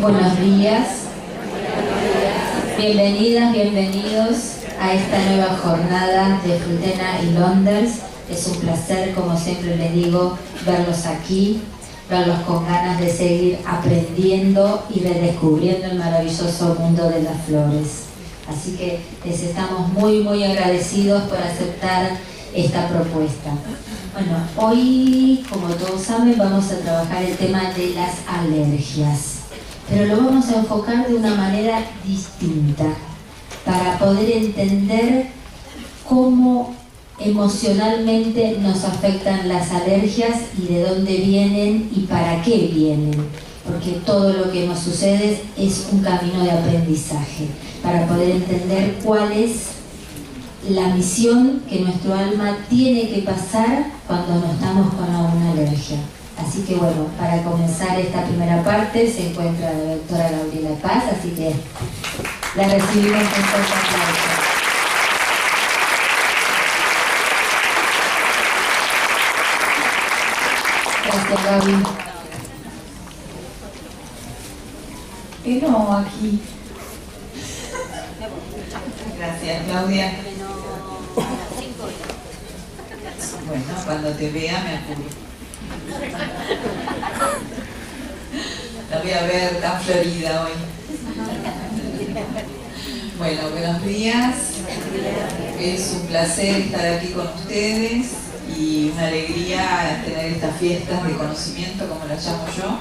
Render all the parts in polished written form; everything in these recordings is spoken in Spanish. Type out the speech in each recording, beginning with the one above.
Buenos días, bienvenidas, bienvenidos a esta nueva jornada de Frutena y Londres. Es un placer, como siempre les digo, verlos aquí, verlos con ganas de seguir aprendiendo y redescubriendo el maravilloso mundo de las flores. Así que les estamos muy agradecidos por aceptar esta propuesta. Bueno, hoy, como todos saben, vamos a trabajar el tema de las alergias, pero lo vamos a enfocar de una manera distinta para poder entender cómo emocionalmente nos afectan las alergias y de dónde vienen y para qué vienen, porque todo lo que nos sucede es un camino de aprendizaje para poder entender cuál es la misión que nuestro alma tiene que pasar cuando nos estamos con alguna alergia. Así que bueno, para comenzar esta primera parte se encuentra la doctora Gabriela Paz, así que la recibimos con fuerte aplauso. Gracias, Gaby. No, aquí. Gracias, Claudia. Bueno, cuando te vea me apuro. La voy a ver tan florida hoy. Bueno, buenos días. Es un placer estar aquí con ustedes y una alegría tener estas fiestas de conocimiento, como las llamo yo,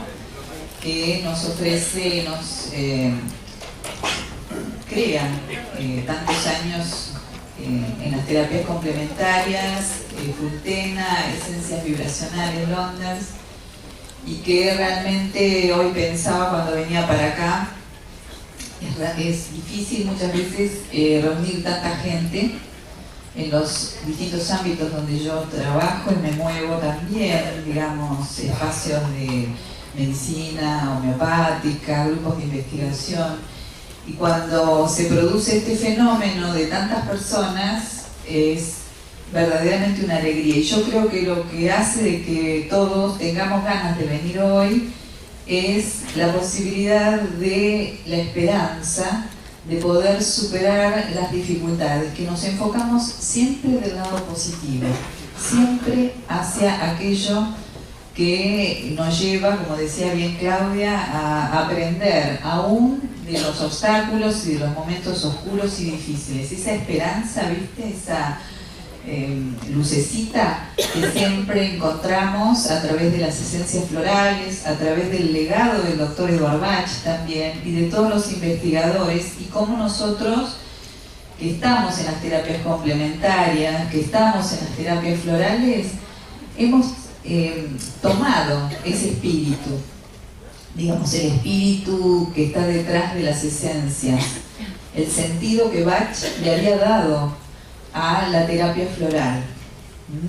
que nos ofrece, nos crean tantos años en las terapias complementarias, Frutena, esencias vibracionales, Londres, y que realmente hoy pensaba cuando venía para acá, es difícil muchas veces reunir tanta gente en los distintos ámbitos donde yo trabajo y me muevo también, digamos, espacios de medicina homeopática, grupos de investigación. Y cuando se produce este fenómeno de tantas personas, es verdaderamente una alegría. Y yo creo que lo que hace de que todos tengamos ganas de venir hoy es la posibilidad de la esperanza de poder superar las dificultades, que nos enfocamos siempre del lado positivo, siempre hacia aquello que nos lleva, como decía bien Claudia, a aprender aún de los obstáculos y de los momentos oscuros y difíciles. Esa esperanza, ¿viste? Esa lucecita que siempre encontramos a través de las esencias florales, a través del legado del doctor Edward Bach también y de todos los investigadores, y cómo nosotros que estamos en las terapias complementarias, que estamos en las terapias florales, hemos tomado ese espíritu, digamos, el espíritu que está detrás de las esencias, el sentido que Bach le había dado a la terapia floral,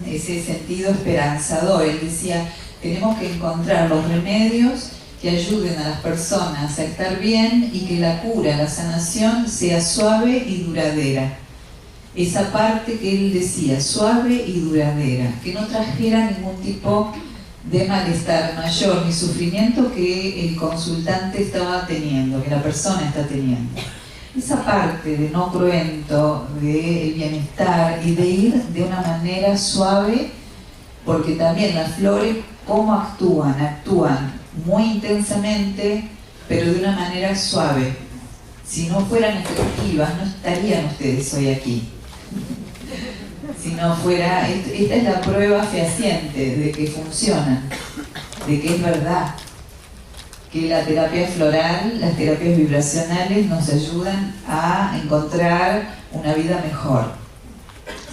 ese sentido esperanzador. Él decía, tenemos que encontrar los remedios que ayuden a las personas a estar bien y que la cura, la sanación sea suave y duradera. Esa parte que él decía, suave y duradera, que no trajera ningún tipo de malestar mayor ni sufrimiento que el consultante estaba teniendo, que la persona está teniendo. Esa parte de no cruento, del bienestar y de ir de una manera suave, porque también las flores, ¿cómo actúan? Actúan muy intensamente, pero de una manera suave. Si no fueran efectivas, no estarían ustedes hoy aquí. Si no fuera, esta es la prueba fehaciente de que funcionan, de que es verdad, que la terapia floral, las terapias vibracionales nos ayudan a encontrar una vida mejor.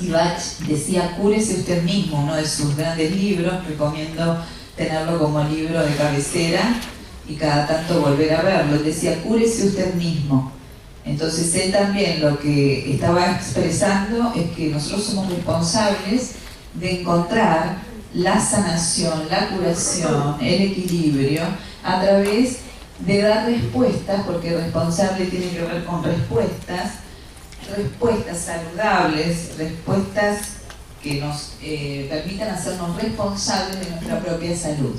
Y Bach decía, cúrese usted mismo, uno de sus grandes libros, recomiendo tenerlo como libro de cabecera y cada tanto volver a verlo. Él decía, cúrese usted mismo. Entonces él también lo que estaba expresando es que nosotros somos responsables de encontrar la sanación, la curación, el equilibrio a través de dar respuestas, porque responsable tiene que ver con respuestas saludables, respuestas que nos permitan hacernos responsables de nuestra propia salud.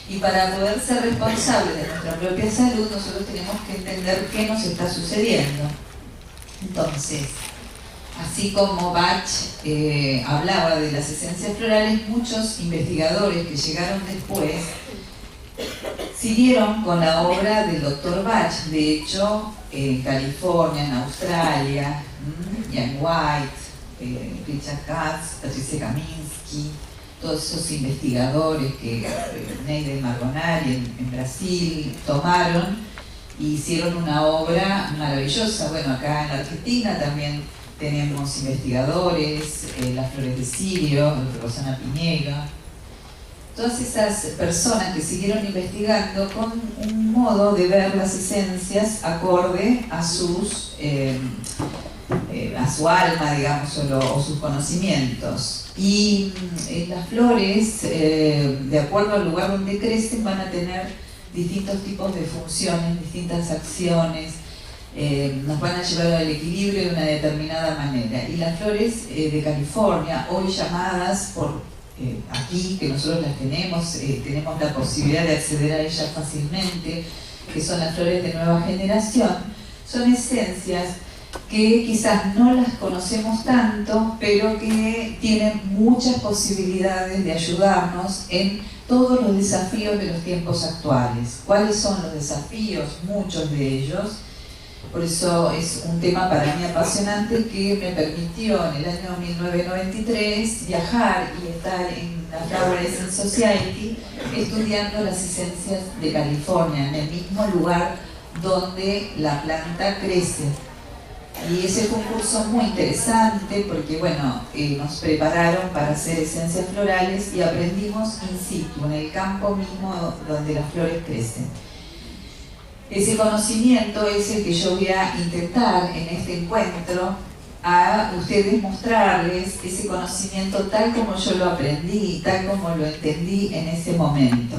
Y para poder ser responsables de nuestra propia salud, nosotros tenemos que entender qué nos está sucediendo. Entonces, así como Bach hablaba de las esencias florales, muchos investigadores que llegaron después siguieron con la obra del Dr. Bach. De hecho, en California, en Australia, Ian White, Richard Katz, Patricia Kaminski, todos esos investigadores que Neide Margonari en Brasil tomaron e hicieron una obra maravillosa. Bueno, acá en Argentina también tenemos investigadores, las Flores de Sirio, Rosana Piñero, todas esas personas que siguieron investigando con un modo de ver las esencias acorde a sus a su alma, digamos, o sus conocimientos. Y las flores, de acuerdo al lugar donde crecen, van a tener distintos tipos de funciones, distintas acciones, nos van a llevar al equilibrio de una determinada manera. Y las flores de California, hoy llamadas por aquí, que nosotros las tenemos la posibilidad de acceder a ellas fácilmente, que son las flores de nueva generación, son esencias que quizás no las conocemos tanto, pero que tienen muchas posibilidades de ayudarnos en todos los desafíos de los tiempos actuales. ¿Cuáles son los desafíos? Muchos de ellos. Por eso es un tema para mí apasionante que me permitió en el año 1993 viajar y estar en la Flower Essence Society estudiando las esencias de California, en el mismo lugar donde la planta crece. Y ese fue un curso muy interesante porque, bueno, nos prepararon para hacer esencias florales y aprendimos in situ, en el campo mismo donde las flores crecen. Ese conocimiento es el que yo voy a intentar en este encuentro a ustedes mostrarles, ese conocimiento tal como yo lo aprendí, tal como lo entendí en ese momento.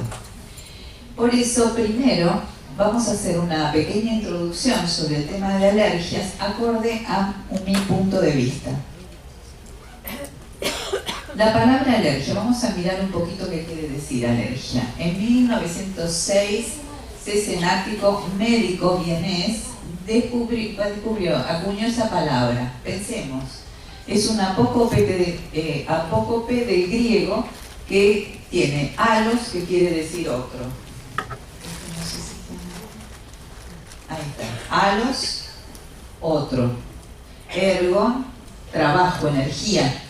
Por eso, primero, vamos a hacer una pequeña introducción sobre el tema de alergias acorde a mi punto de vista. La palabra alergia, vamos a mirar un poquito qué quiere decir alergia. En 1906, cenático médico vienés acuñó esa palabra. Pensemos, es un apócope del griego que tiene alos, que quiere decir otro. Ahí está. Alos, otro. Ergon, trabajo, energía.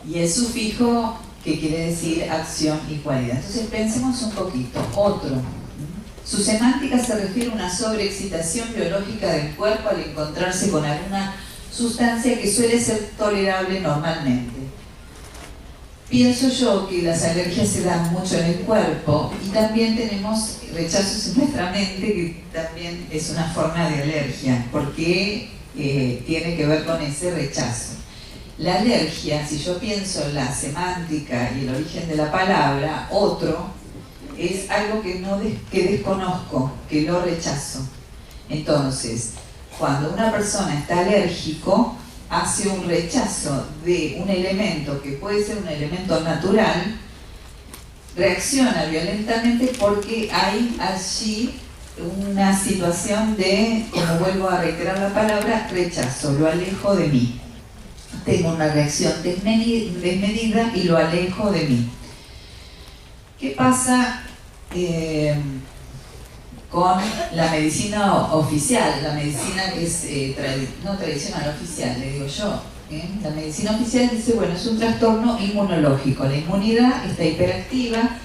Y el sufijo que quiere decir acción y cualidad. Entonces pensemos un poquito. Otro. Su semántica se refiere a una sobreexcitación biológica del cuerpo al encontrarse con alguna sustancia que suele ser tolerable normalmente. Pienso yo que las alergias se dan mucho en el cuerpo y también tenemos rechazos en nuestra mente, que también es una forma de alergia, porque tiene que ver con ese rechazo. La alergia, si yo pienso en la semántica y el origen de la palabra, otro, es algo que desconozco, que lo rechazo. Entonces, cuando una persona está alérgico, hace un rechazo de un elemento que puede ser un elemento natural, reacciona violentamente porque hay allí una situación de, como vuelvo a reiterar la palabra, rechazo, lo alejo de mí. Tengo una reacción desmedida y lo alejo de mí. ¿Qué pasa con la medicina oficial? La medicina que es no tradicional, oficial, le digo yo. La medicina oficial dice, bueno, es un trastorno inmunológico. La inmunidad está hiperactiva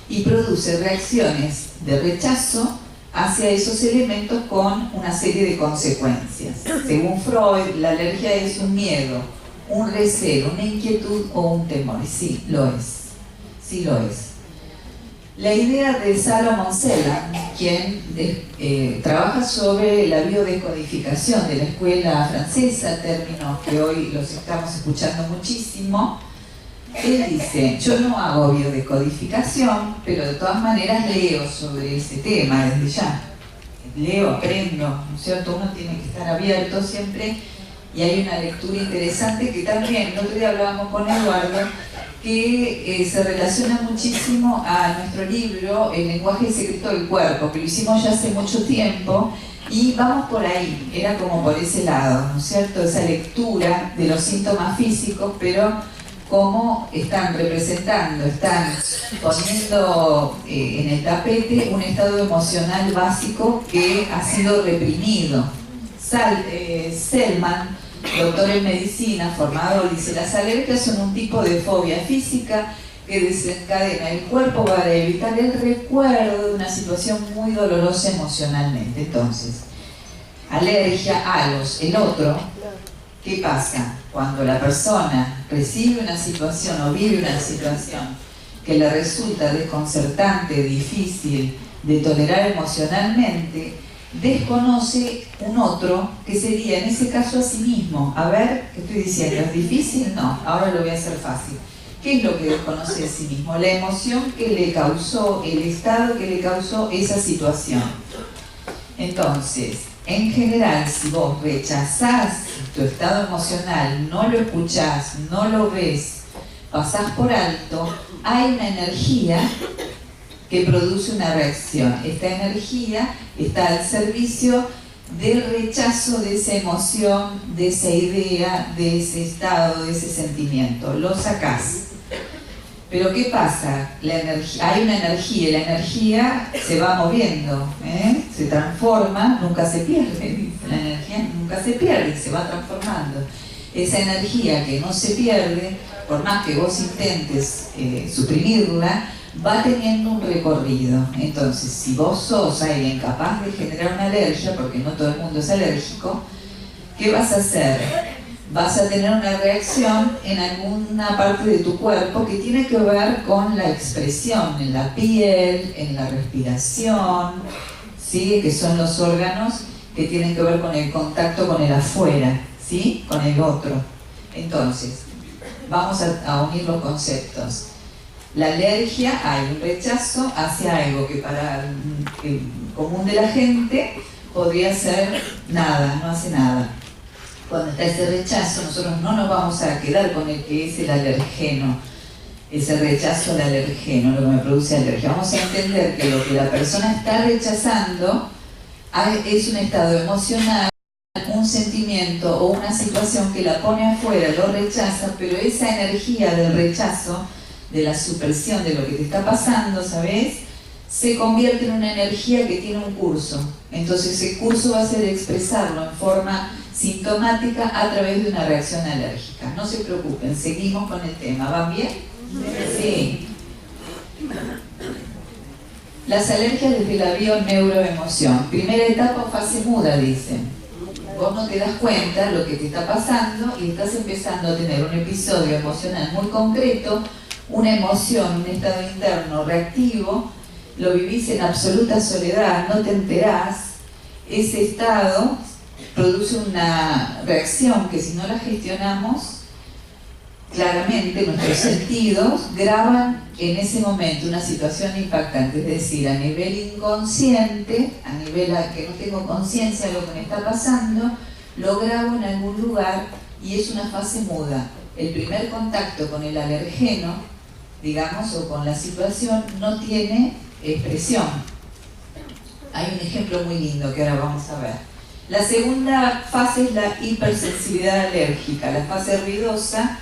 y produce reacciones de rechazo hacia esos elementos con una serie de consecuencias. Según Freud, la alergia es un miedo, un recelo, una inquietud o un temor. Y sí, lo es. Sí lo es. La idea de Salomon Selan, quien trabaja sobre la biodescodificación de la escuela francesa, términos que hoy los estamos escuchando muchísimo, él dice, yo no hago biodescodificación, pero de todas maneras leo sobre ese tema desde ya. Leo, aprendo, ¿no es cierto? Uno tiene que estar abierto siempre y hay una lectura interesante que también, el otro día hablábamos con Eduardo, que se relaciona muchísimo a nuestro libro El lenguaje secreto del cuerpo, que lo hicimos ya hace mucho tiempo, y vamos por ahí, era como por ese lado, ¿no es cierto? Esa lectura de los síntomas físicos, pero cómo están representando, están poniendo en el tapete un estado emocional básico que ha sido reprimido. Selman, doctor en medicina, formado, dice: las alergias son un tipo de fobia física que desencadena el cuerpo para evitar el recuerdo de una situación muy dolorosa emocionalmente. Entonces, alergia, halos, el otro. ¿Qué pasa? Cuando la persona recibe una situación o vive una situación que le resulta desconcertante, difícil de tolerar emocionalmente, desconoce un otro que sería en ese caso a sí mismo. A ver, ¿qué estoy diciendo? ¿Es difícil? No, ahora lo voy a hacer fácil. ¿Qué es lo que desconoce de sí mismo? La emoción que le causó, el estado que le causó esa situación. Entonces, en general, si vos rechazás tu estado emocional, no lo escuchás, no lo ves, pasás por alto, hay una energía que produce una reacción. Esta energía está al servicio del rechazo de esa emoción, de esa idea, de ese estado, de ese sentimiento. Lo sacás. Pero ¿qué pasa? Hay una energía, y la energía se va moviendo, se transforma, nunca se pierde. La energía nunca se pierde, se va transformando. Esa energía que no se pierde, por más que vos intentes suprimirla, va teniendo un recorrido. Entonces, si vos sos alguien capaz de generar una alergia, porque no todo el mundo es alérgico, ¿qué vas a hacer? Vas a tener una reacción en alguna parte de tu cuerpo que tiene que ver con la expresión en la piel, en la respiración, ¿sí? Que son los órganos que tienen que ver con el contacto con el afuera, ¿sí? Con el otro. Entonces, vamos a unir los conceptos. La alergia, hay un rechazo hacia algo que para el común de la gente podría ser nada, no hace nada. Cuando está ese rechazo, nosotros no nos vamos a quedar con el que es el alergeno, ese rechazo al alergeno, lo que me produce alergia. Vamos a entender que lo que la persona está rechazando es un estado emocional, un sentimiento o una situación que la pone afuera, lo rechaza, pero esa energía del rechazo, de la supresión de lo que te está pasando, ¿sabes?, se convierte en una energía que tiene un curso. Entonces ese curso va a ser expresarlo en forma sintomática a través de una reacción alérgica. No se preocupen, seguimos con el tema. ¿Van bien? Sí. Las alergias desde la bio-neuroemoción. Primera etapa, fase muda, dicen. Vos no te das cuenta lo que te está pasando y estás empezando a tener un episodio emocional muy concreto, una emoción, un estado interno reactivo, lo vivís en absoluta soledad, no te enterás. Ese estado produce una reacción que si no la gestionamos, claramente nuestros sentidos graban en ese momento una situación impactante, es decir, a nivel inconsciente, a nivel que no tengo conciencia de lo que me está pasando, lo grabo en algún lugar y es una fase muda. El primer contacto con el alergeno, digamos, o con la situación, no tiene expresión. Hay un ejemplo muy lindo que ahora vamos a ver. La segunda fase es la hipersensibilidad alérgica, la fase ruidosa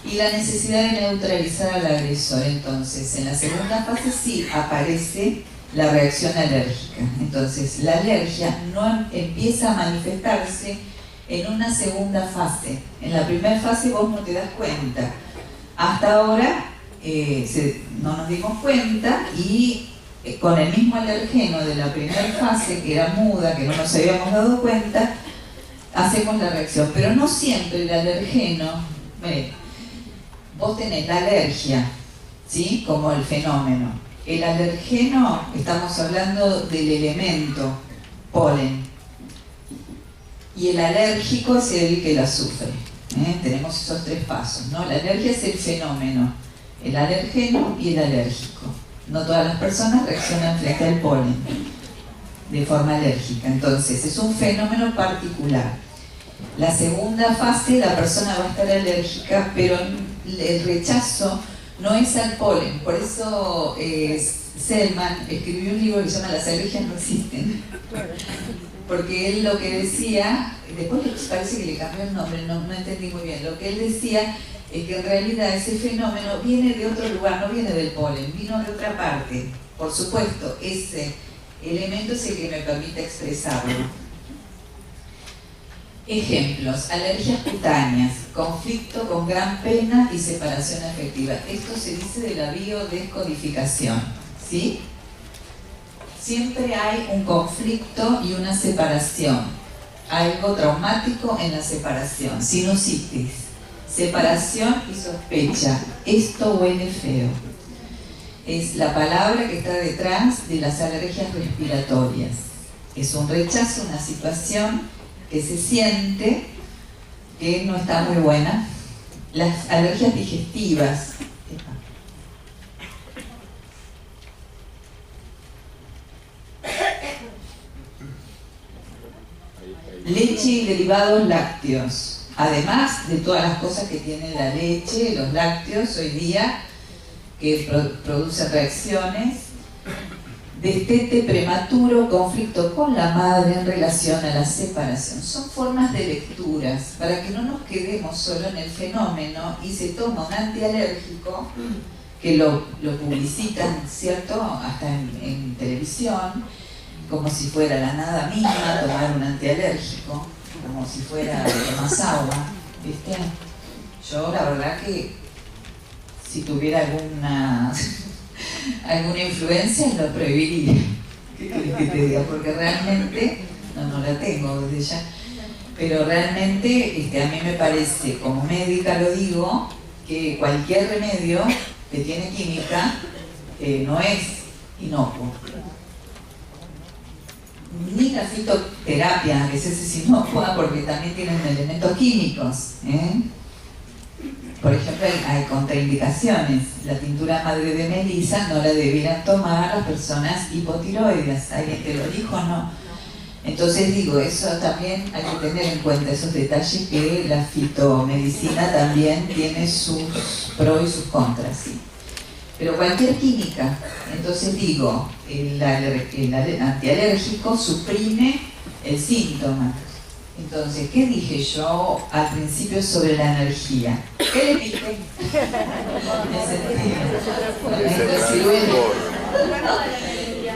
y la necesidad de neutralizar al agresor. Entonces, en la segunda fase sí aparece la reacción alérgica. Entonces, la alergia no empieza a manifestarse en una segunda fase. En la primera fase vos no te das cuenta. Hasta ahora no nos dimos cuenta y con el mismo alergeno de la primera fase, que era muda, que no nos habíamos dado cuenta, hacemos la reacción. Pero no siempre el alergeno, vos tenés la alergia, ¿sí?, como el fenómeno. El alergeno, estamos hablando del elemento polen, y el alérgico es el que la sufre. Tenemos esos tres pasos, ¿no? La alergia es el fenómeno, el alergeno y el alérgico. No todas las personas reaccionan frente al polen de forma alérgica, entonces es un fenómeno particular. La segunda fase, la persona va a estar alérgica, pero el rechazo no es al polen. Por eso Selman escribió un libro que se llama Las alergias no existen. Porque él lo que decía, después parece que le cambió el nombre, no entendí muy bien. Lo que él decía es que en realidad ese fenómeno viene de otro lugar, no viene del polen, vino de otra parte. Por supuesto, ese elemento es el que me permite expresarlo. Ejemplos: alergias cutáneas, conflicto con gran pena y separación afectiva. Esto se dice de la biodescodificación, ¿sí? Siempre hay un conflicto y una separación, algo traumático en la separación. Sinusitis, separación y sospecha. Esto huele feo. Es la palabra que está detrás de las alergias respiratorias. Es un rechazo, una situación que se siente que no está muy buena. Las alergias digestivas. Leche y derivados lácteos. Además de todas las cosas que tiene la leche, los lácteos hoy día, que producen reacciones, destete prematuro, conflicto con la madre en relación a la separación. Son formas de lecturas para que no nos quedemos solo en el fenómeno y se toma un antialérgico, que lo publicitan, ¿cierto?, hasta en televisión, como si fuera la nada misma tomar un antialérgico, como si fuera más agua, ¿viste? Yo la verdad que si tuviera alguna influencia lo prohibiría. ¿Qué querés que te diga? Porque realmente, no la tengo desde ya, pero realmente a mí me parece, como médica lo digo, que cualquier remedio que tiene química no es inocuo. Ni la fitoterapia a veces es inocua porque también tienen elementos químicos, ¿eh? Por ejemplo, hay contraindicaciones. La tintura madre de melisa no la debieran tomar las personas hipotiroides. ¿Alguien te lo dijo o no? Entonces digo, eso también hay que tener en cuenta, esos detalles, que la fitomedicina también tiene sus pros y sus contras, ¿sí? Pero cualquier química, entonces digo, el antialérgico suprime el síntoma. Entonces, ¿qué dije yo al principio sobre la energía? ¿Qué le dije?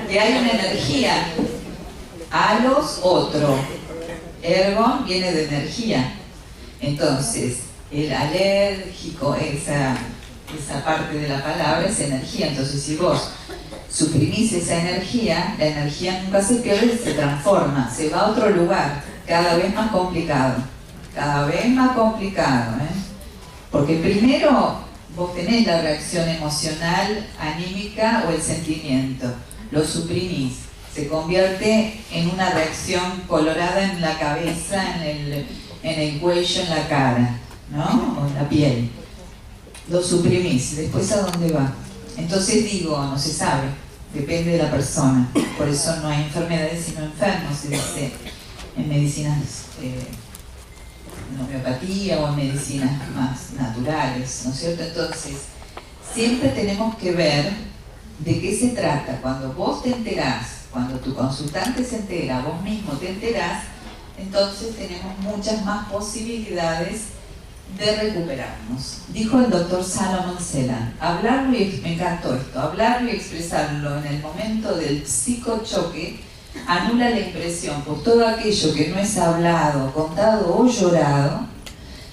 Que hay una energía. Alos, otro. Ergon viene de energía. Entonces, el alérgico, esa parte de la palabra es energía. Entonces, si vos suprimís esa energía, la energía nunca se pierde, se transforma, se va a otro lugar, cada vez más complicado, ¿eh? Porque primero vos tenés la reacción emocional, anímica o el sentimiento, lo suprimís, se convierte en una reacción colorada en la cabeza, en el cuello, en la cara, ¿no? O en la piel. Lo suprimís, después ¿a dónde va? Entonces digo, no se sabe, depende de la persona. Por eso no hay enfermedades sino enfermos, se dice en medicinas, en homeopatía o en medicinas más naturales, ¿no es cierto? Entonces, siempre tenemos que ver de qué se trata. Cuando vos te enterás, cuando tu consultante se entera, vos mismo te enterás, entonces tenemos muchas más posibilidades de recuperarnos. Dijo el doctor Salomon Selan, hablarlo y me encantó esto, hablarlo y expresarlo en el momento del psicochoque anula la impresión, pues todo aquello que no es hablado, contado o llorado,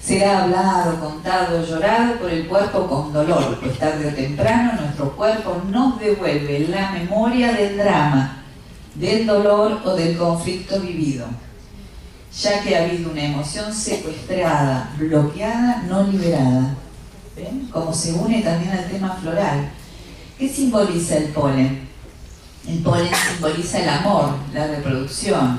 será hablado, contado o llorado por el cuerpo con dolor, pues tarde o temprano nuestro cuerpo nos devuelve la memoria del drama, del dolor o del conflicto vivido, ya que ha habido una emoción secuestrada, bloqueada, no liberada. ¿Ven? Como se une también al tema floral. ¿Qué simboliza el polen? El polen simboliza el amor, la reproducción,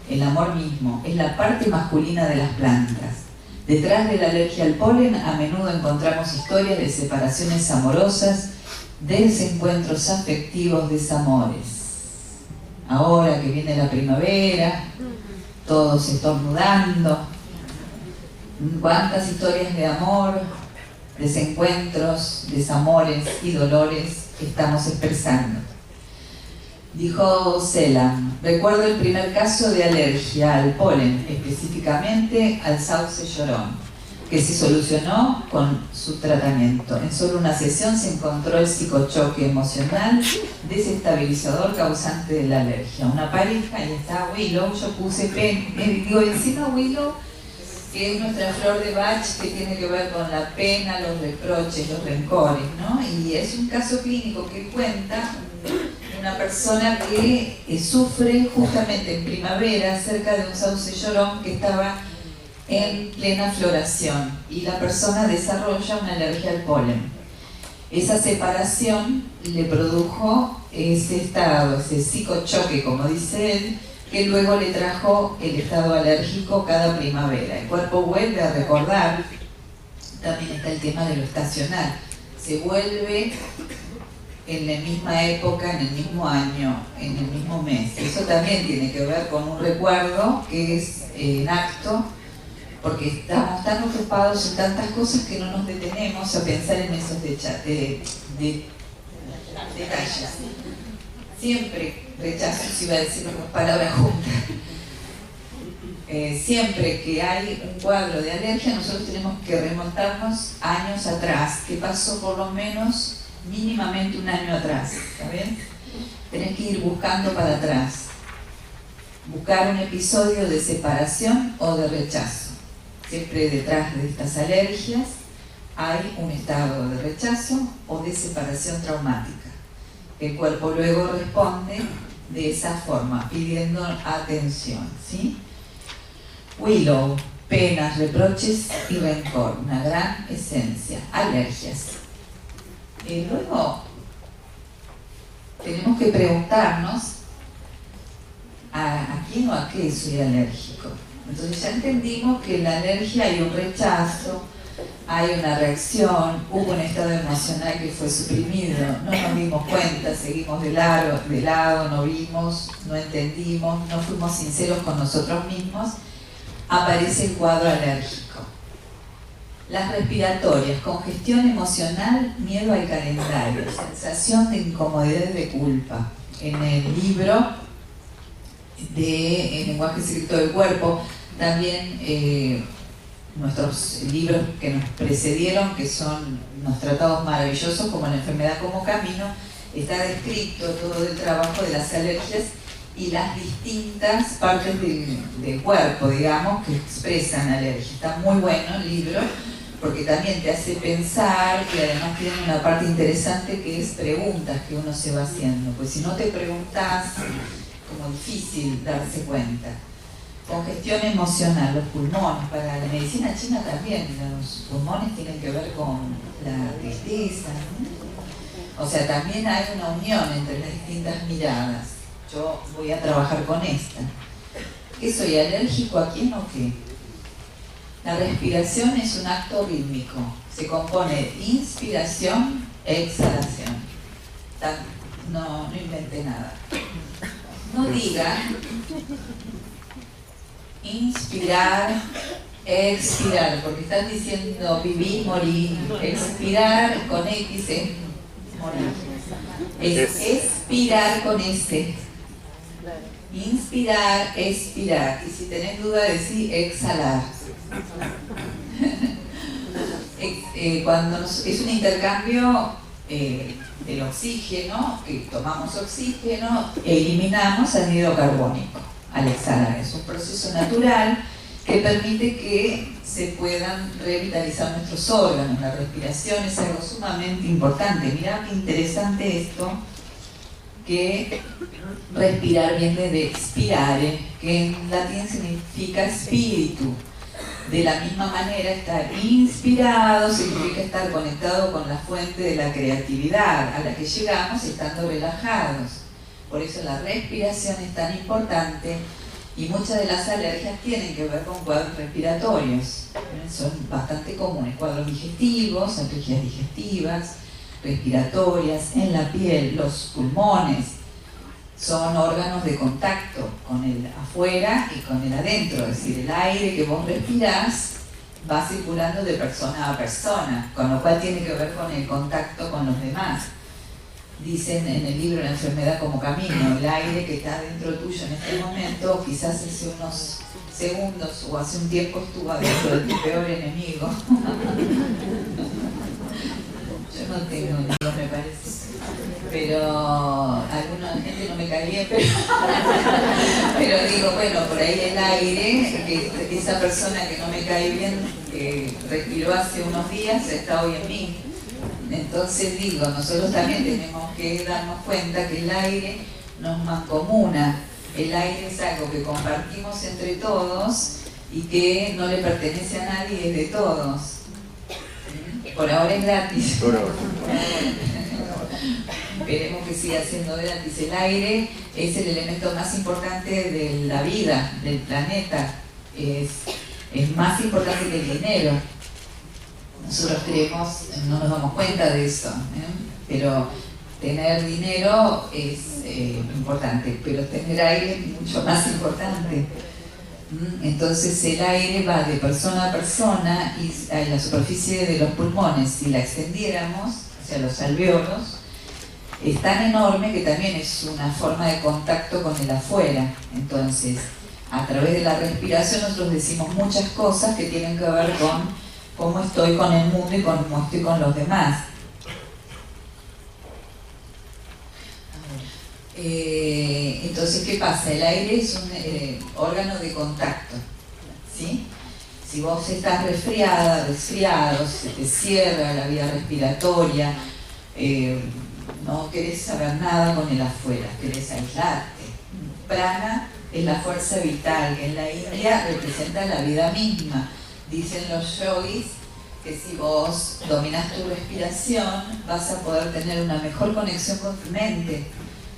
el amor mismo. Es la parte masculina de las plantas. Detrás de la alergia al polen a menudo encontramos historias de separaciones amorosas, desencuentros afectivos, desamores. Ahora que viene la primavera, todos estornudando. ¿Cuántas historias de amor desencuentros, desamores y dolores que estamos expresando. Dijo Celan: recuerdo el primer caso de alergia al polen, específicamente al sauce llorón, que se solucionó con su tratamiento. En solo una sesión se encontró el psicochoque emocional desestabilizador causante de la alergia. Una pareja, ahí está Willow, yo puse digo encima Willow, que es nuestra flor de Bach, que tiene que ver con la pena, los reproches, los rencores, ¿no? Y es un caso clínico que cuenta una persona que sufre justamente en primavera cerca de un sauce llorón que estaba en plena floración, y la persona desarrolla una alergia al polen. Esa separación le produjo ese estado, ese psicochoque, como dice él, que luego le trajo el estado alérgico cada primavera. El cuerpo vuelve a recordar, también está el tema de lo estacional, se vuelve en la misma época, en el mismo año, en el mismo mes. Eso también tiene que ver con un recuerdo que es en acto, porque estamos tan ocupados en tantas cosas que no nos detenemos a pensar en esos detalles. Siempre, rechazos, iba a decir unas palabras juntas, siempre que hay un cuadro de alergia, nosotros tenemos que remontarnos años atrás, que pasó por lo menos mínimamente un año atrás, ¿está bien? Tenés que ir buscando para atrás, buscar un episodio de separación o de rechazo. Siempre detrás de estas alergias hay un estado de rechazo o de separación traumática. El cuerpo luego responde de esa forma, pidiendo atención, ¿sí? Willow, penas, reproches y rencor, una gran esencia. Alergias. Luego tenemos que preguntarnos a quién o a qué soy alérgico. Entonces ya entendimos que en la alergia hay un rechazo, hay una reacción, hubo un estado emocional que fue suprimido, no nos dimos cuenta, seguimos de lado, no vimos, no entendimos, no fuimos sinceros con nosotros mismos, aparece el cuadro alérgico. Las respiratorias, congestión emocional, miedo al calendario, sensación de incomodidad y de culpa. En el libro de El lenguaje secreto del cuerpo, también nuestros libros que nos precedieron, que son unos tratados maravillosos como La enfermedad como camino, está descrito todo el trabajo de las alergias y las distintas partes del cuerpo, digamos, que expresan alergia. Está muy bueno el libro, porque también te hace pensar, y además tiene una parte interesante que es preguntas que uno se va haciendo, pues si no te preguntas, como difícil darse cuenta. Congestión emocional, los pulmones, para la medicina china también, los pulmones tienen que ver con la tristeza, ¿no? O sea, también hay una unión entre las distintas miradas. Yo voy a trabajar con esta. ¿Qué soy, alérgico a quién o qué? La respiración es un acto rítmico. Se compone de inspiración e exhalación. No inventé nada. No diga inspirar, expirar, porque están diciendo vivir, morir. Expirar con X es morir. Es expirar con S. Inspirar, expirar. Y si tenés duda, decir exhalar. Cuando es un intercambio del oxígeno, que tomamos oxígeno, eliminamos anhídrido carbónico al exhalar. Es un proceso natural que permite que se puedan revitalizar nuestros órganos. La respiración es algo sumamente importante. Mirá qué interesante esto, que respirar viene de expirare, que en latín significa espíritu. De la misma manera, estar inspirado significa estar conectado con la fuente de la creatividad, a la que llegamos estando relajados. Por eso la respiración es tan importante, y muchas de las alergias tienen que ver con cuadros respiratorios. Son bastante comunes, cuadros digestivos, alergias digestivas, respiratorias, en la piel, los pulmones. Son órganos de contacto con el afuera y con el adentro, es decir, el aire que vos respirás va circulando de persona a persona, con lo cual tiene que ver con el contacto con los demás. Dicen en el libro La enfermedad como camino, el aire que está dentro tuyo en este momento, quizás hace unos segundos o hace un tiempo estuvo adentro de tu peor enemigo. Yo no tengo enemigos, me parece. Pero alguna gente no me cae bien, pero digo, bueno, por ahí el aire, que esa persona que no me cae bien, que respiró hace unos días, está hoy en mí. Entonces digo, nosotros también tenemos que darnos cuenta que el aire nos mancomuna. El aire es algo que compartimos entre todos y que no le pertenece a nadie, es de todos. Por ahora es gratis. Esperemos que siga siendo gratis. El aire es el elemento más importante de la vida, del planeta. Es más importante que el dinero. Nosotros creemos, no nos damos cuenta de eso, pero tener dinero es importante, pero tener aire es mucho más importante. Entonces el aire va de persona a persona y a la superficie de los pulmones, si la extendiéramos, o sea, los alvéolos, es tan enorme que también es una forma de contacto con el afuera. Entonces, a través de la respiración nosotros decimos muchas cosas que tienen que ver con cómo estoy con el mundo y cómo estoy con los demás. Entonces, ¿qué pasa? El aire es un órgano de contacto, ¿sí? Si vos estás resfriado, se te cierra la vía respiratoria, no querés saber nada con el afuera, querés aislarte. Prana es la fuerza vital, que en la India representa la vida misma. Dicen los yogis que si vos dominás tu respiración vas a poder tener una mejor conexión con tu mente,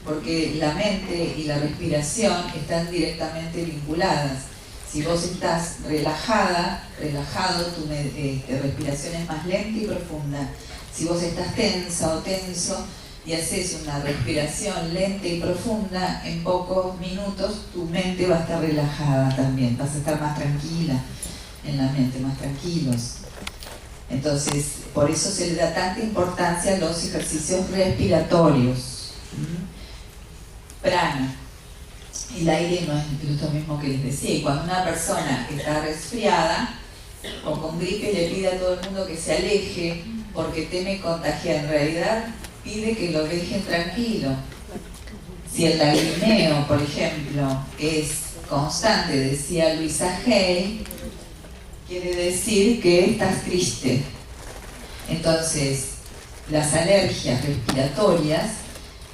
porque la mente y la respiración están directamente vinculadas. Si vos estás relajado, tu respiración es más lenta y profunda. Si vos estás tensa o tenso y haces una respiración lenta y profunda, en pocos minutos tu mente va a estar relajada también, vas a estar más tranquila en la mente, más tranquilos. Entonces, por eso se le da tanta importancia a los ejercicios respiratorios. Prana. El aire no es lo mismo que les decía. Y cuando una persona está resfriada o con gripe le pide a todo el mundo que se aleje porque teme contagiar, en realidad pide que lo dejen tranquilo. Si el lagrimeo, por ejemplo, es constante, decía Luisa Hay, quiere decir que estás triste. Entonces, las alergias respiratorias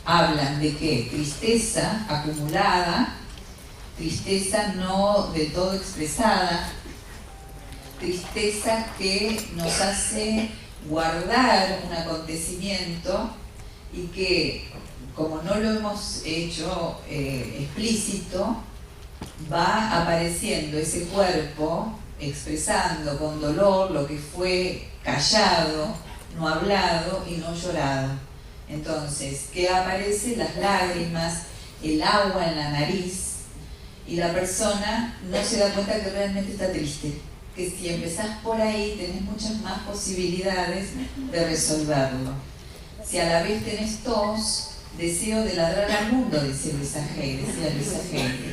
hablan de que tristeza acumulada, tristeza no de todo expresada, tristeza que nos hace guardar un acontecimiento y que, como no lo hemos hecho explícito, va apareciendo ese cuerpo expresando con dolor lo que fue callado, no hablado y no llorado. Entonces, ¿qué aparece? Las lágrimas, el agua en la nariz, y la persona no se da cuenta que realmente está triste, que si empezás por ahí tenés muchas más posibilidades de resolverlo. Si a la vez tenés tos, deseo de ladrar al mundo, decía Luisa Hay,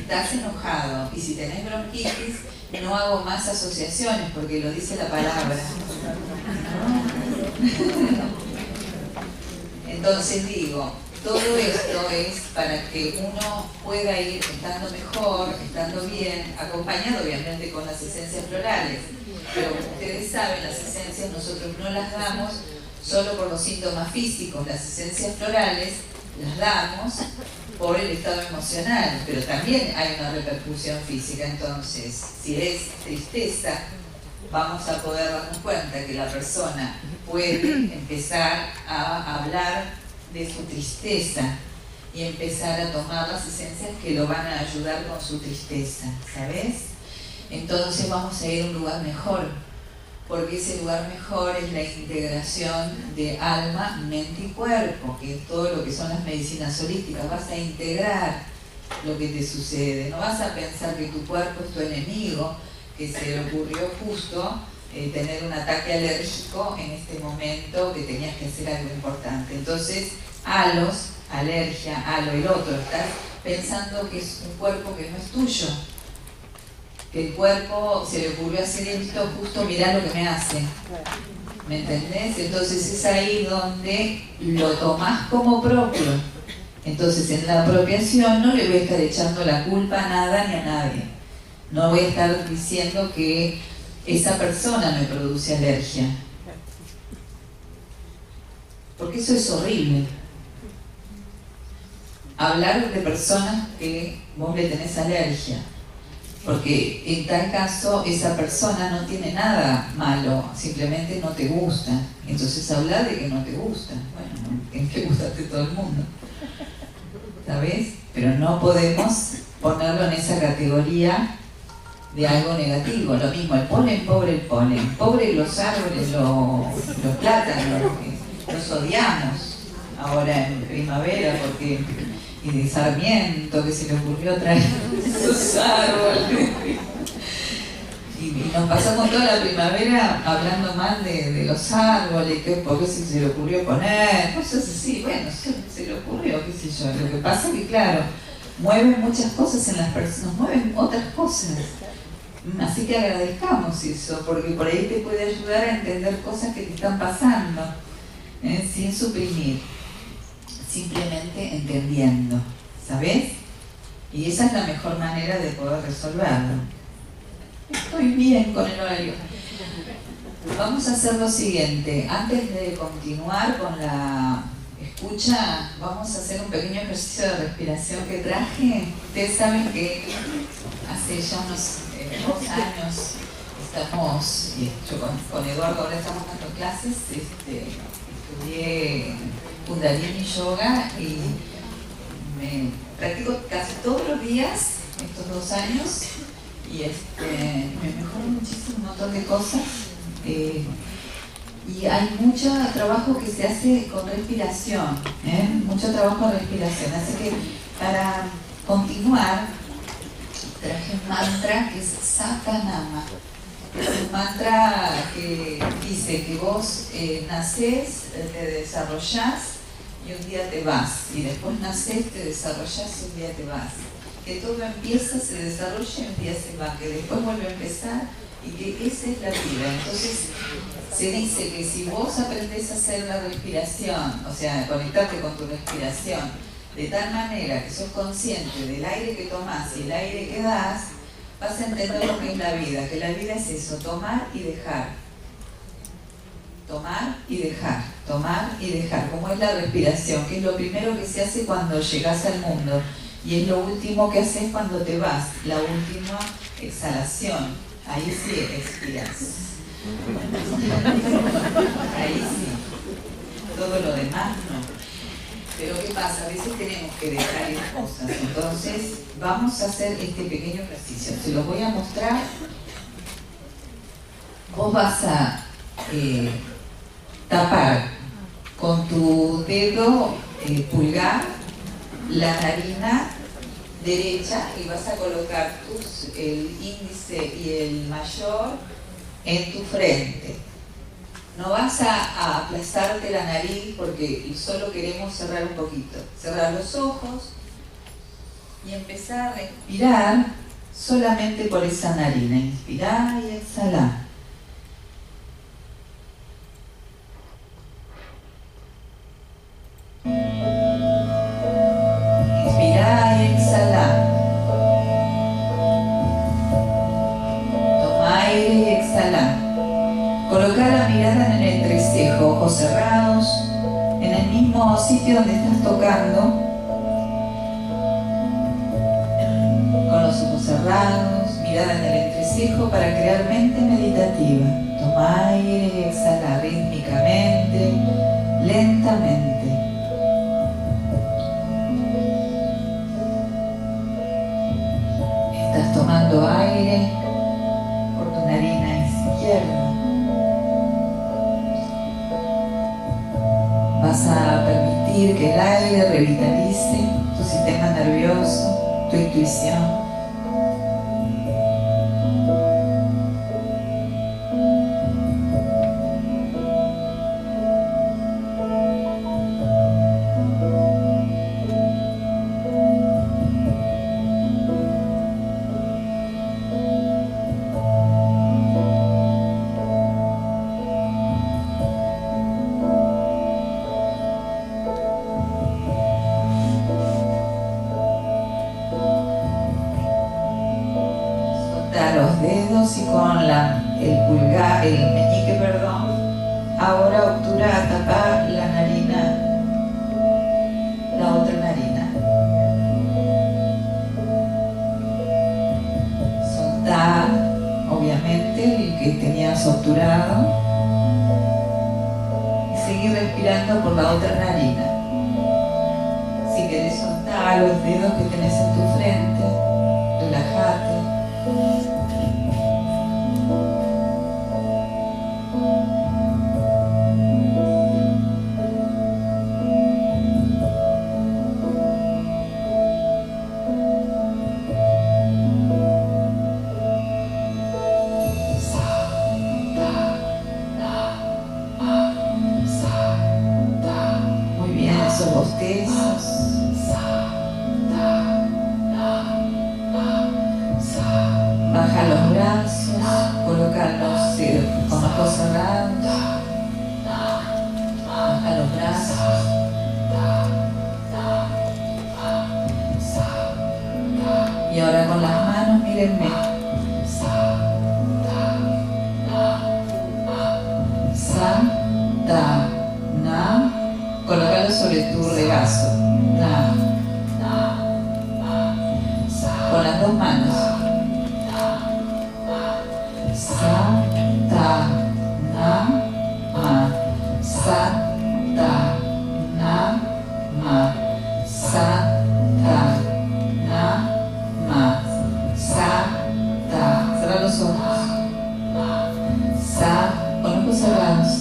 estás enojado, y si tenés bronquitis, no hago más asociaciones porque lo dice la palabra. Entonces digo, todo esto es para que uno pueda ir estando mejor, estando bien, acompañado obviamente con las esencias florales. Pero como ustedes saben, las esencias nosotros no las damos solo por los síntomas físicos. Las esencias florales las damos por el estado emocional, pero también hay una repercusión física. Entonces, si es tristeza, vamos a poder darnos cuenta que la persona puede empezar a hablar de su tristeza y empezar a tomar las esencias que lo van a ayudar con su tristeza, ¿sabes? Entonces vamos a ir a un lugar mejor, porque ese lugar mejor es la integración de alma, mente y cuerpo, que es todo lo que son las medicinas holísticas. Vas a integrar lo que te sucede, no vas a pensar que tu cuerpo es tu enemigo, que se le ocurrió justo tener un ataque alérgico en este momento que tenías que hacer algo importante. Entonces, alergia, el otro, estás pensando que es un cuerpo que no es tuyo, que el cuerpo se le ocurrió hacer esto, justo mirá lo que me hace. ¿Me entendés? Entonces es ahí donde lo tomás como propio. Entonces en la apropiación no le voy a estar echando la culpa a nada ni a nadie. No voy a estar diciendo que esa persona me produce alergia. Porque eso es horrible. Hablar de personas que vos le tenés alergia. Porque en tal caso esa persona no tiene nada malo, simplemente no te gusta. Entonces habla de que no te gusta. Bueno, en que gustaste todo el mundo, ¿sabes? Pero no podemos ponerlo en esa categoría de algo negativo. Lo mismo, el polen, pobre los árboles, los plátanos, los odiamos ahora en primavera porque... y de Sarmiento, que se le ocurrió traer esos árboles. Y nos pasamos toda la primavera hablando mal de los árboles, que por qué se le ocurrió poner, cosas así. Bueno, se le ocurrió, qué sé yo. Lo que pasa es que, claro, mueven muchas cosas en las personas, mueven otras cosas. Así que agradezcamos eso, porque por ahí te puede ayudar a entender cosas que te están pasando, sin suprimir. Simplemente entendiendo, ¿sabes? Y esa es la mejor manera de poder resolverlo. Estoy bien con el horario. Vamos a hacer lo siguiente. Antes de continuar con la escucha, vamos a hacer un pequeño ejercicio de respiración que traje. Ustedes saben que hace ya unos 2 años estamos, yo con Eduardo ahora estamos dando clases, estudié Kundalini Yoga y me practico casi todos los días estos 2 años y me mejoró muchísimo un montón de cosas y hay mucho trabajo que se hace con respiración, mucho trabajo de respiración, así que para continuar traje un mantra que es Satanama. Es un mantra que dice que vos nacés, te desarrollás y un día te vas. Y después nacés, te desarrollás y un día te vas. Que todo empieza, se desarrolla y un día se va. Que después vuelve a empezar y que esa es la vida. Entonces se dice que si vos aprendés a hacer la respiración, o sea, conectarte con tu respiración, de tal manera que sos consciente del aire que tomás y el aire que das, vas a entender lo que es la vida, que la vida es eso, tomar y dejar. Tomar y dejar, tomar y dejar, como es la respiración, que es lo primero que se hace cuando llegas al mundo y es lo último que haces cuando te vas, la última exhalación, ahí sí expiras. Ahí sí, todo lo demás no. Pero ¿qué pasa? A veces tenemos que dejar ir cosas. Entonces vamos a hacer este pequeño ejercicio. Se los voy a mostrar. Vos vas a tapar con tu dedo pulgar la narina derecha y vas a colocar el índice y el mayor en tu frente. No vas a aplastarte la nariz porque solo queremos cerrar un poquito. Cerrar los ojos y empezar a respirar solamente por esa narina. Inspirar y exhalar. Inspirar y exhalar. Toma aire y exhalar. Coloca la mirada en el entrecejo, ojos cerrados, en el mismo sitio donde estás tocando, con los ojos cerrados, mirada en el entrecejo para crear mente meditativa. Toma aire y exhala rítmicamente, lentamente. Estás tomando aire por tu narina izquierda. Vas a permitir que el aire revitalice tu sistema nervioso, tu intuición. dedos y con el pulgar, el meñique, perdón, ahora obtura a tapar la narina, la otra narina. Soltar, obviamente, el que tenías obturado y seguir respirando por la otra narina. Si querés soltar los dedos que tenés en tu frente, relájate. Muy bien, esos bostezos. Baja los brazos, colócalos con los ojos cerrados. Baja los brazos. Y ahora con las manos, mírenme. Sa, ta, na. Colócalo sobre tu regazo. Na. Con las dos manos. Sa, ta, na, ma. Sa, ta, na, ma. Sa, ta, na, ma. Sa, ta. Cerra los ojos. Sa, con los ojos cerrados.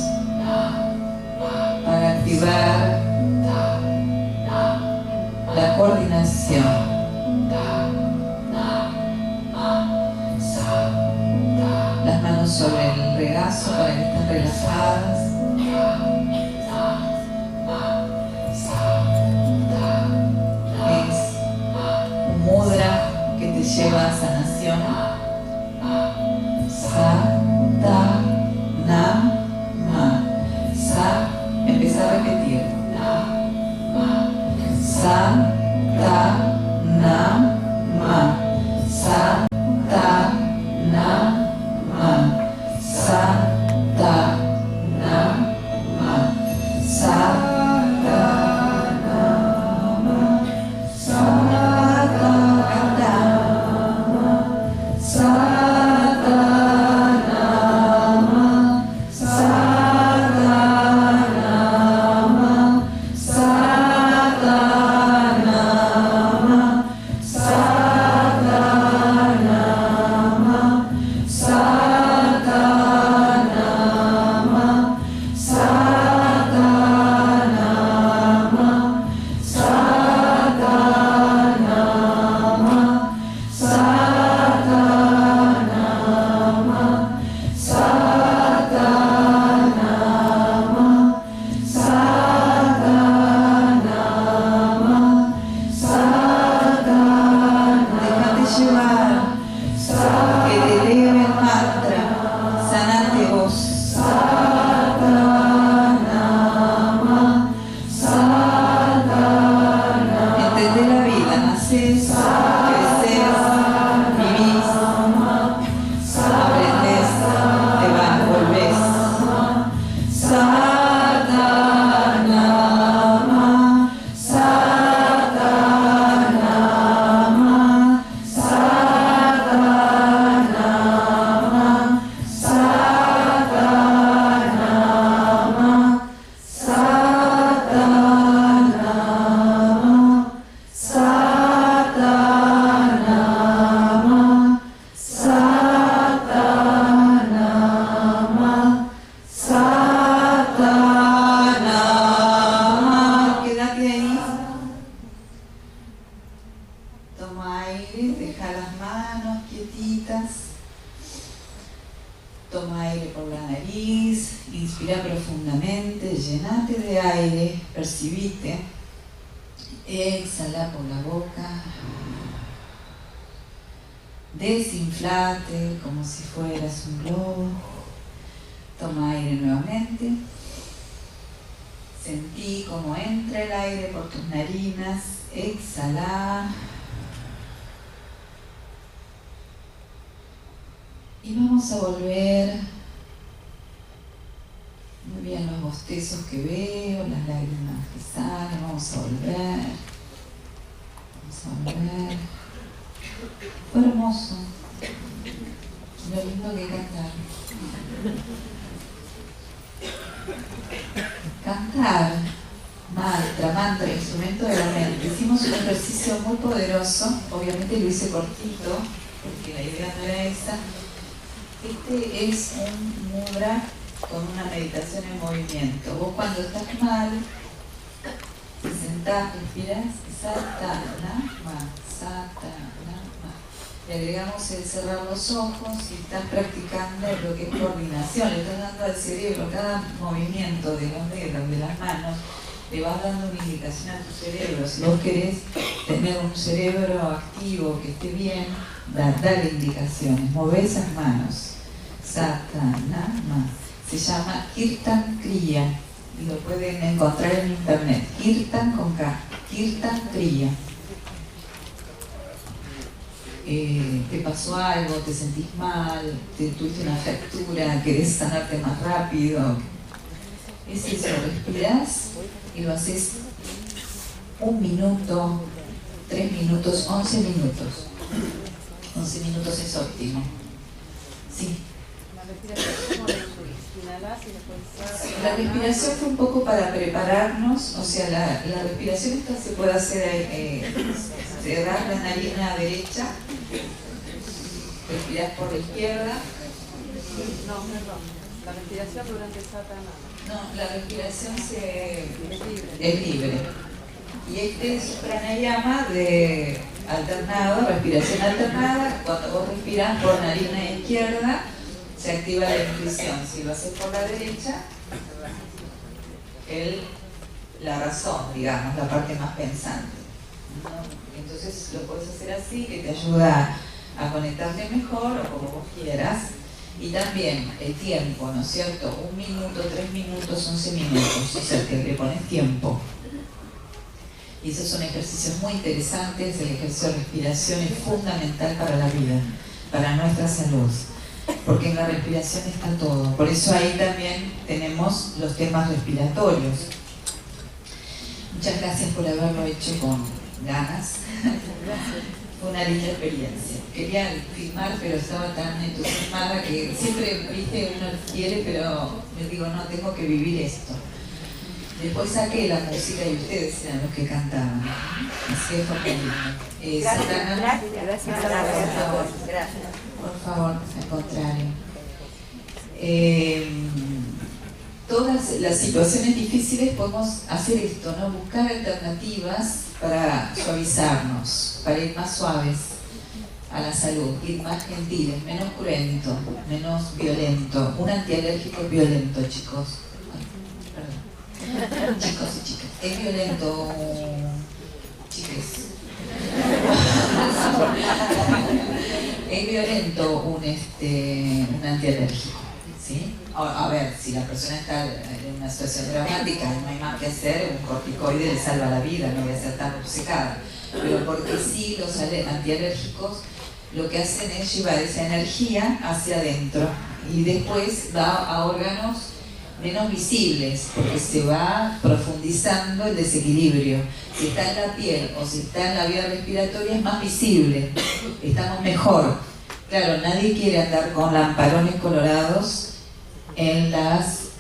Para activar la coordinación. Las manos sobre el regazo para que estén relajadas. Es un mudra que te lleva a sanación. Sa, ta, na, ma. Sa, empieza a repetir. Sa, ta, na, ma. Sa, ta, na, ma. Sa, ta, na, ma. Sa, ta, na, ma. Sa, ta, na, ma. Sa, ta, na, ma. Sa, ta, na, ma. Sa, ta, na, ma. Toma aire por la nariz, inspira profundamente, llenate de aire, percibite. Exhala por la boca. Desinflate como si fueras un globo. Toma aire nuevamente. Sentí cómo entra el aire por tus narinas. Exhala. Y vamos a volver. Muy bien, los bostezos que veo, las lágrimas que salen. Vamos a volver. Vamos a volver. Fue hermoso. Lo lindo que cantar. Cantar, mantra, instrumento de la mente. Hicimos un ejercicio muy poderoso. Obviamente lo hice cortito, porque la idea no era esa. Este es un mudra con una meditación en movimiento. Vos cuando estás mal, te sentás, respiras, satana, le agregamos el cerrar los ojos y estás practicando lo que es coordinación, le estás dando al cerebro, cada movimiento de los dedos, de las manos, le vas dando una indicación a tu cerebro. Si vos querés tener un cerebro activo, que esté bien, dale indicaciones, move esas manos. Satanama. Se llama Kirtan Kriya y lo pueden encontrar en internet. Kirtan con K, Kirtan Kriya. Te pasó algo, te sentís mal, tuviste una fractura, querés sanarte más rápido. Es eso, respirás y lo haces 1 minuto, 3 minutos, 11 minutos. 11 minutos es óptimo. Sí. La respiración fue un poco para prepararnos, o sea, la respiración esta se puede hacer, cerrar la narina derecha, respirar por la izquierda. No, perdón, la respiración durante Satana. No, la respiración es libre. Y este es un pranayama de alternado, respiración alternada. Cuando vos respirás por narina izquierda, se activa la intuición. Si lo haces por la derecha, la razón, digamos, la parte más pensante, ¿no? Entonces lo puedes hacer así, que te ayuda a conectarte mejor o como vos quieras. Y también el tiempo, ¿no es cierto? 1 minuto, 3 minutos, 11 minutos, o sea que le pones tiempo. Y esos son ejercicios muy interesantes. El ejercicio de respiración es fundamental para la vida, para nuestra salud, porque en la respiración está todo. Por eso ahí también tenemos los temas respiratorios. Muchas gracias por haberlo hecho con ganas. Fue una linda experiencia. Quería filmar, pero estaba tan entusiasmada que siempre, viste, uno quiere, pero me digo, no, tengo que vivir esto. Después saqué la música y ustedes eran los que cantaban. Así que fue muy lindo. Satana, gracias. Por favor, al contrario. Todas las situaciones difíciles podemos hacer esto, ¿no? Buscar alternativas para suavizarnos, para ir más suaves a la salud, ir más gentiles, menos cruento, menos violento. Un antialérgico es violento, chicos. Ay, perdón. Chicos y chicas. Es violento, chiques. Es violento un antialérgico, ¿sí? A ver, si la persona está en una situación dramática, no hay más que hacer, un corticoide le salva la vida, no voy a ser tan obcecada. Pero porque sí, los antialérgicos lo que hacen es llevar esa energía hacia adentro y después va a órganos menos visibles, porque se va profundizando el desequilibrio. Si está en la piel o si está en la vía respiratoria es más visible, estamos mejor. Claro, nadie quiere andar con lamparones colorados en los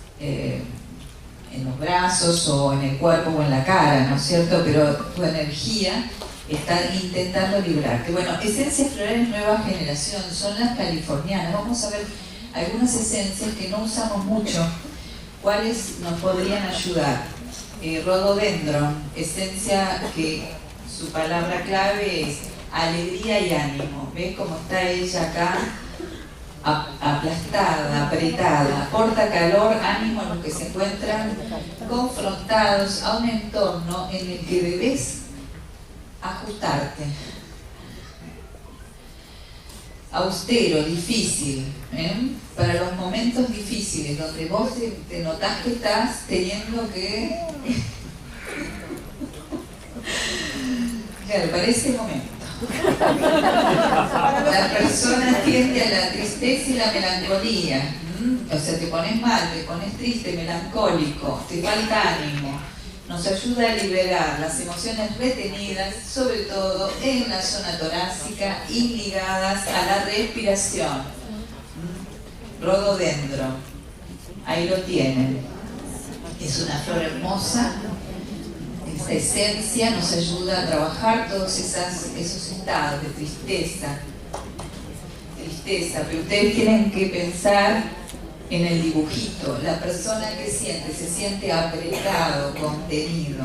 brazos o en el cuerpo o en la cara, ¿no es cierto? Pero tu energía está intentando librarte. Bueno, esencias florales nueva generación, son las californianas. Vamos a ver algunas esencias que no usamos mucho, cuáles nos podrían ayudar. Rhododendron, esencia que su palabra clave es alegría y ánimo. ¿Ves cómo está ella acá? Aplastada, apretada, aporta calor, ánimo a los que se encuentran confrontados a un entorno en el que debes ajustarte. Austero, difícil, para los momentos difíciles donde vos te notás que estás teniendo que claro, para ese momento La persona tiende a la tristeza y la melancolía. O sea, te pones mal, te pones triste, melancólico, te falta ánimo. Nos ayuda a liberar las emociones retenidas, sobre todo en la zona torácica y ligadas a la respiración. Rododendro, ahí lo tienen. Es una flor hermosa. Esta esencia nos ayuda a trabajar todos esos estados de tristeza. Pero ustedes tienen que pensar en el dibujito. La persona que se siente apretado, contenido.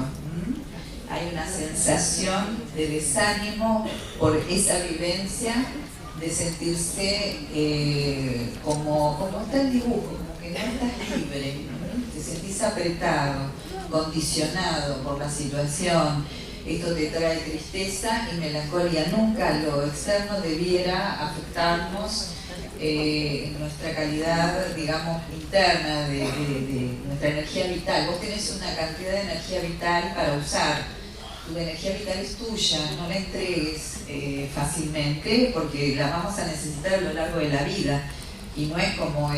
Hay una sensación de desánimo por esa vivencia, de sentirse como está el dibujo, como que no estás libre, te sentís apretado, condicionado por la situación. Esto te trae tristeza y melancolía. Nunca lo externo debiera afectarnos en nuestra calidad, digamos, interna de nuestra energía vital. Vos tenés una cantidad de energía vital para usar. Tu energía vital es tuya, no la entregues fácilmente, porque la vamos a necesitar a lo largo de la vida. Y no es como,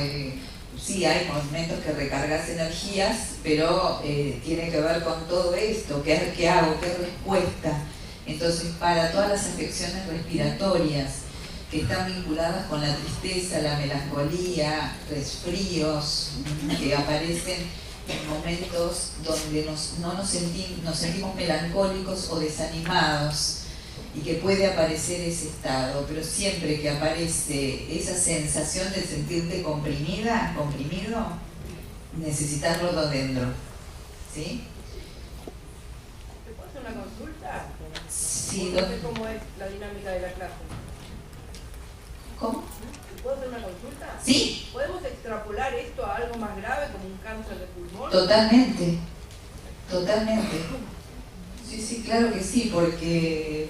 sí, hay momentos que recargas energías, pero tiene que ver con todo esto, qué hago, qué respuesta. Entonces, para todas las afecciones respiratorias que están vinculadas con la tristeza, la melancolía, resfríos que aparecen en momentos donde nos sentimos melancólicos o desanimados, y que puede aparecer ese estado, pero siempre que aparece esa sensación de sentirte comprimido, necesitas rododendro. ¿Sí? ¿Te puedo hacer una consulta? Sí. No sé cómo es la dinámica de la clase. ¿Cómo? ¿Puedo hacer una consulta? Sí. ¿Podemos extrapolar esto a algo más grave como un cáncer de pulmón? Totalmente. Sí, claro que sí, porque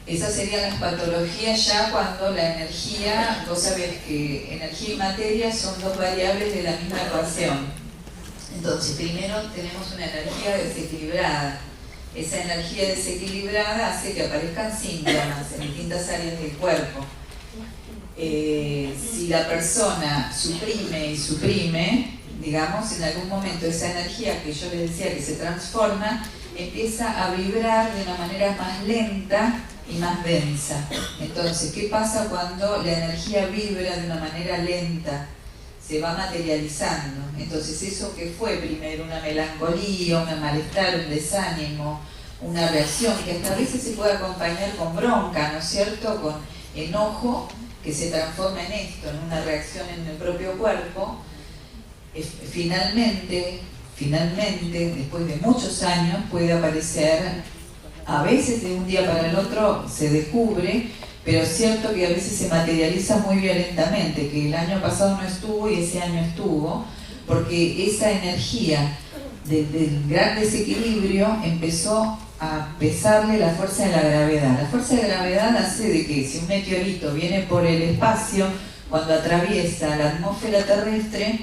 esas serían las patologías ya cuando la energía, vos sabés que energía y materia son dos variables de la misma ecuación. Entonces, primero tenemos una energía desequilibrada. Esa energía desequilibrada hace que aparezcan síntomas en distintas áreas del cuerpo. Si la persona suprime, digamos, en algún momento esa energía que yo les decía que se transforma, empieza a vibrar de una manera más lenta y más densa. Entonces, ¿qué pasa cuando la energía vibra de una manera lenta? Se va materializando. Entonces, eso que fue primero una melancolía, un malestar, un desánimo, una reacción que hasta a veces se puede acompañar con bronca, ¿no es cierto?, con enojo, que se transforma en esto, en una reacción en el propio cuerpo. Finalmente, después de muchos años, puede aparecer, a veces de un día para el otro se descubre, pero es cierto que a veces se materializa muy violentamente, que el año pasado no estuvo y ese año estuvo, porque esa energía del gran desequilibrio empezó a pesarle la fuerza de la gravedad. La fuerza de gravedad hace de que si un meteorito viene por el espacio, cuando atraviesa la atmósfera terrestre,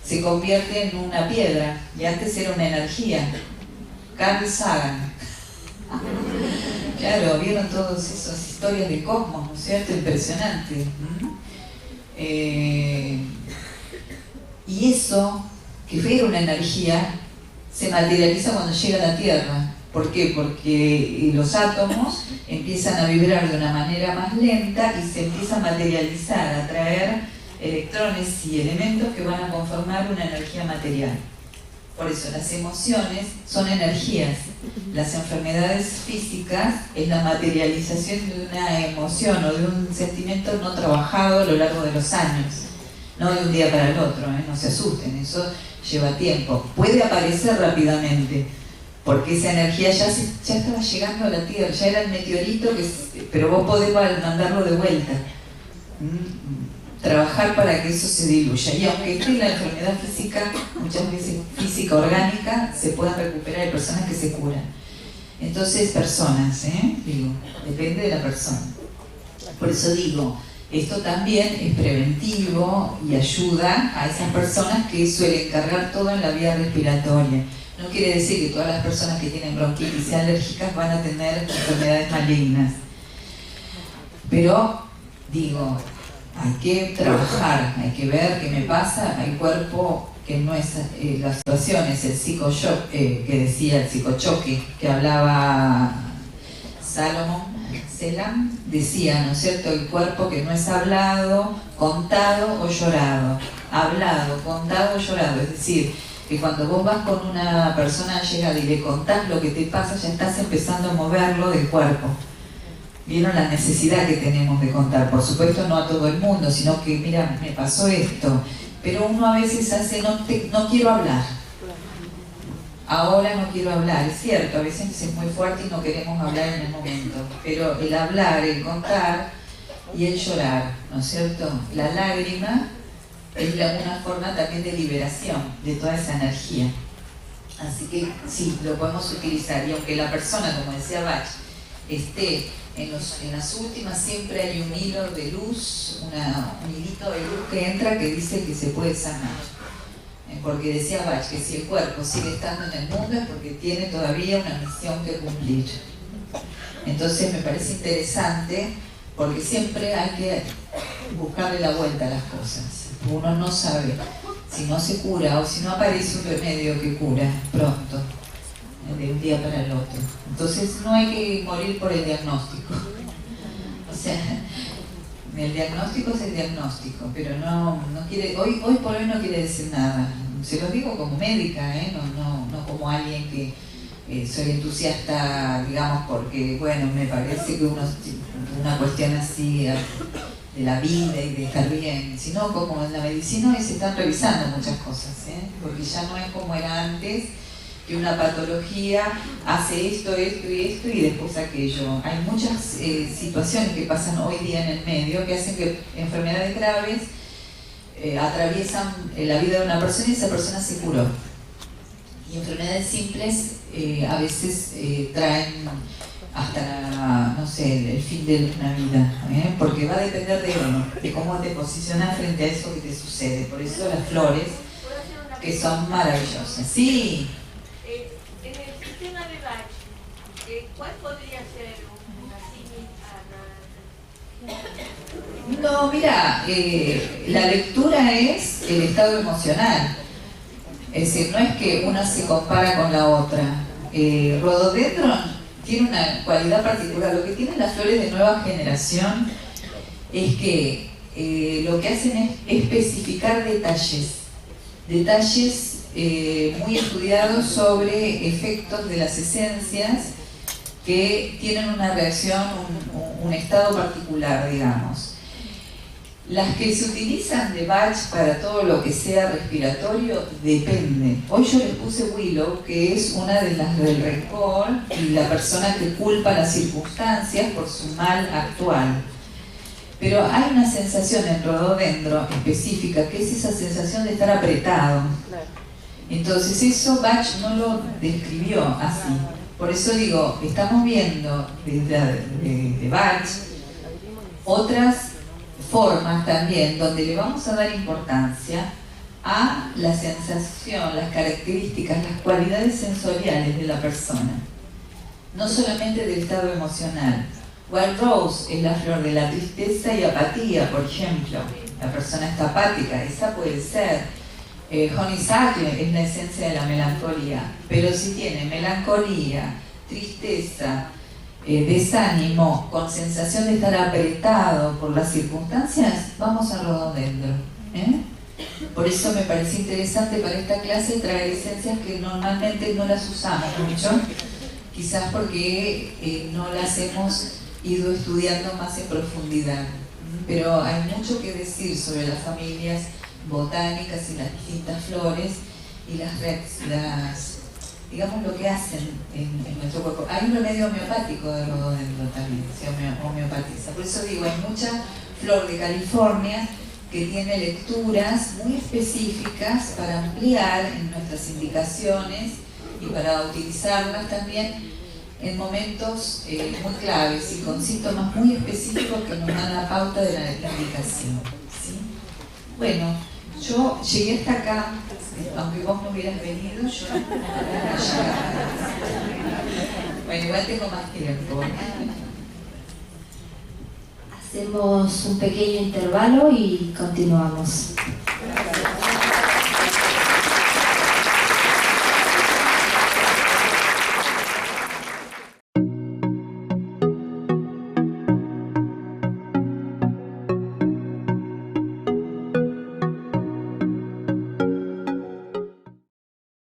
se convierte en una piedra, y antes era una energía. Carl Sagan. Claro, vieron todas esas historias de cosmos, ¿no es cierto? Impresionante. Y eso, que era una energía, se materializa cuando llega a la Tierra. ¿Por qué? Porque los átomos empiezan a vibrar de una manera más lenta y se empieza a materializar, a traer electrones y elementos que van a conformar una energía material. Por eso las emociones son energías. Las enfermedades físicas es la materialización de una emoción o de un sentimiento no trabajado a lo largo de los años, no de un día para el otro, no se asusten, eso lleva tiempo. Puede aparecer rápidamente, porque esa energía ya estaba llegando a la Tierra, ya era el meteorito, pero vos podés mandarlo de vuelta. Trabajar para que eso se diluya. Y aunque esté la enfermedad física, muchas veces física orgánica, se pueden recuperar. Hay personas que se curan. Entonces, personas, digo, depende de la persona. Por eso digo, esto también es preventivo y ayuda a esas personas que suelen cargar todo en la vía respiratoria. No quiere decir que todas las personas que tienen bronquitis y alérgicas van a tener enfermedades malignas. Pero, digo, hay que trabajar, hay que ver qué me pasa. Hay cuerpo que no es la situación, es el psicoshock, que decía el psicochoque, que hablaba Salomón Selam, decía, ¿no es cierto?, el cuerpo que no es hablado, contado o llorado. Hablado, contado o llorado, es decir, que cuando vos vas con una persona llegada y le contás lo que te pasa, ya estás empezando a moverlo del cuerpo. Vieron la necesidad que tenemos de contar, por supuesto no a todo el mundo, sino que mira, me pasó esto, pero uno a veces hace, no quiero hablar, ahora no quiero hablar, es cierto, a veces es muy fuerte y no queremos hablar en el momento, pero el hablar, el contar y el llorar, ¿no es cierto? La lágrima es una forma también de liberación de toda esa energía. Así que sí, lo podemos utilizar. Y aunque la persona, como decía Bach, esté en las últimas, siempre hay un hilo de luz, un hilito de luz que entra que dice que se puede sanar. Porque decía Bach que si el cuerpo sigue estando en el mundo es porque tiene todavía una misión que cumplir. Entonces me parece interesante porque siempre hay que buscarle la vuelta a las cosas. Uno no sabe si no se cura o si no aparece un remedio que cura pronto, de un día para el otro. Entonces no hay que morir por el diagnóstico. O sea, el diagnóstico es el diagnóstico, pero no quiere, hoy por hoy no quiere decir nada. Se lo digo como médica, no como alguien que soy entusiasta, digamos, porque, bueno, me parece que una cuestión así de la vida y de estar bien, sino como en la medicina hoy se están revisando muchas cosas, porque ya no es como era antes, que una patología hace esto y después aquello. Hay muchas situaciones que pasan hoy día en el medio que hacen que enfermedades graves atraviesan la vida de una persona y esa persona se curó. Y enfermedades simples a veces traen hasta, no sé, el fin de una vida, porque va a depender de uno, de cómo te posicionas frente a eso que te sucede. Por eso las flores, que son maravillosas. Sí. En el sistema de Bach, ¿cuál podría ser una símil? No, mira, la lectura es el estado emocional. Es decir, no es que una se compara con la otra. Rhododendron tiene una cualidad particular. Lo que tienen las flores de nueva generación es que lo que hacen es especificar detalles muy estudiados sobre efectos de las esencias que tienen una reacción, un estado particular, digamos. Las que se utilizan de Bach para todo lo que sea respiratorio, depende. Hoy yo les puse Willow, que es una de las del rencor y la persona que culpa las circunstancias por su mal actual. Pero hay una sensación en Rhododendro específica, que es esa sensación de estar apretado. Entonces eso Bach no lo describió así. Por eso digo, estamos viendo de Bach otras formas también donde le vamos a dar importancia a la sensación, las características, las cualidades sensoriales de la persona, no solamente del estado emocional. Wild Rose es la flor de la tristeza y apatía, por ejemplo. La persona está apática, esa puede ser. Honeysuckle es la esencia de la melancolía, pero si tiene melancolía, tristeza, desánimo, con sensación de estar apretado por las circunstancias, vamos a Rhododendro. Por eso me parece interesante para esta clase traer esencias que normalmente no las usamos mucho, quizás porque no las hemos ido estudiando más en profundidad. Pero hay mucho que decir sobre las familias botánicas y las distintas flores y digamos lo que hacen en nuestro cuerpo. Hay un remedio homeopático de Rhododendro también, se homeopatiza. Por eso digo, hay mucha flor de California que tiene lecturas muy específicas para ampliar en nuestras indicaciones y para utilizarlas también en momentos muy claves y con síntomas muy específicos que nos dan la pauta de la indicación, ¿sí? Bueno, yo llegué hasta acá Aunque vos no hubieras venido, yo no hubiera llegado. Bueno, igual tengo más tiempo. Hacemos un pequeño intervalo y continuamos.